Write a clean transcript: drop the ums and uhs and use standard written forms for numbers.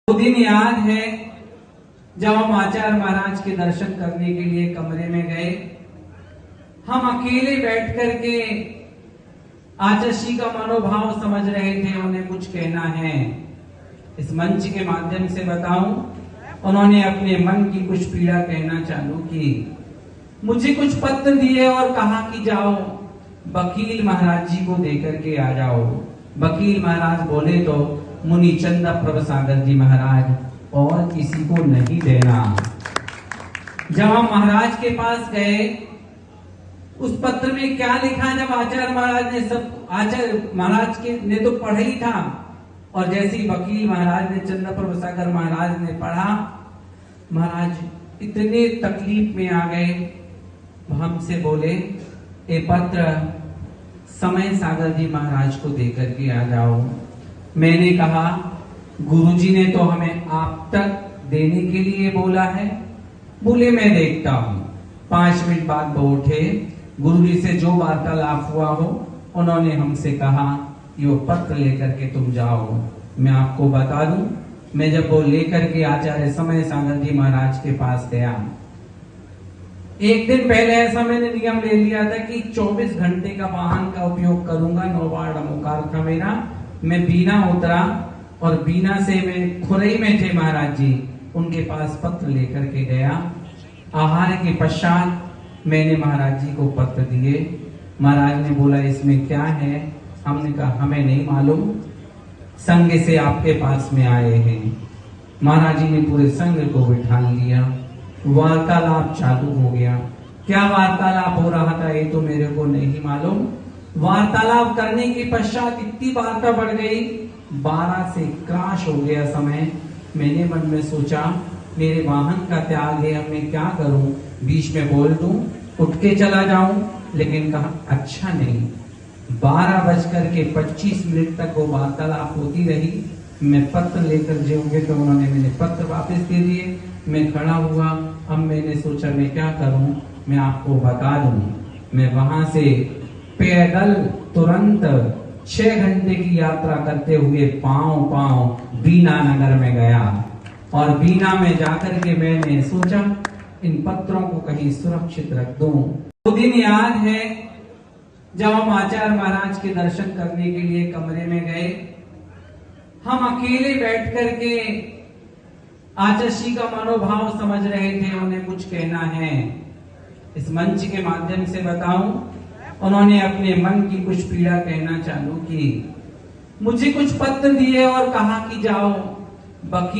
वो दिन याद है जब हम आचार्य महाराज के दर्शन करने के लिए कमरे में गए। हम अकेले बैठ करके आचार्य जी का मनोभाव समझ रहे थे, उन्हें कुछ कहना है। इस मंच के माध्यम से बताऊं, उन्होंने अपने मन की कुछ पीड़ा कहना चालू की। मुझे कुछ पत्र दिए और कहा कि जाओ वकील महाराज जी को देकर के आ जाओ। वकील महाराज बोले तो मुनि चंदा प्रभु सागर जी महाराज, और किसी को नहीं देना। जब हम महाराज के पास गए, उस पत्र में क्या लिखा, जब आचार्य महाराज ने आचार्य महाराज के ने तो पढ़ा ही था, और जैसे ही वकील महाराज ने चंदा प्रभु सागर महाराज ने पढ़ा, महाराज इतने तकलीफ में आ गए। हमसे बोले ये पत्र समय सागर जी महाराज को देकर के आ जाओ। मैंने कहा गुरुजी ने तो हमें आप तक देने के लिए बोला है। बोले मैं देखता हूँ। 5 मिनट बाद वो उठे। गुरुजी से जो वार्तालाप हुआ हो, उन्होंने हमसे कहा ये वो पत्र लेकर के तुम जाओ। मैं आपको बता दूं, मैं जब वो लेकर के आचार्य समय सागर जी महाराज के पास गया, एक दिन पहले ऐसा मैंने नियम ले लिया था कि 24 घंटे का वाहन का उपयोग करूंगा। नौबाड़ अमुकार था मेरा। मैं बीना उतरा और बीना से मैं खुरई में थे महाराज जी, उनके पास पत्र लेकर के गया। आहार के पश्चात मैंने महाराज जी को पत्र दिए। महाराज ने बोला इसमें क्या है? हमने कहा हमें नहीं मालूम, संघ से आपके पास में आए हैं। महाराज जी ने पूरे संघ को बिठा लिया। वार्तालाप चालू हो गया। क्या वार्तालाप हो रहा था ये तो मेरे को नहीं मालूम। वार्तालाप करने के पश्चात इतनी वार्ता बढ़ गई, 12 से क्रॉस हो गया समय। मैंने मन में सोचा मेरे वाहन का त्याग है, अब मैं क्या करूं? बीच में बोल दूं, उठ के चला जाऊं, लेकिन कहा अच्छा नहीं। 12:25 तक वो वार्तालाप होती रही। मैं पत्र लेकर जाऊंगे तो उन्होंने मैंने पत्र वापस दे दिए। मैं खड़ा हुआ। अब मैंने सोचा मैं क्या करूं, मैं आपको बता दूं। मैं वहां से पैदल तुरंत 6 घंटे की यात्रा करते हुए पांव बीना नगर में गया, और बीना में जाकर के मैंने सोचा इन पत्रों को कहीं सुरक्षित रख दूं। वो दिन याद है जब हम आचार्य महाराज के दर्शन करने के लिए कमरे में गए। हम अकेले बैठ करके आचार्य जी का मनोभाव समझ रहे थे, उन्हें कुछ कहना है। इस मंच के माध्यम से बताऊं, उन्होंने अपने मन की कुछ पीड़ा कहना चालू की। मुझे कुछ पत्र दिए और कहा कि जाओ वकील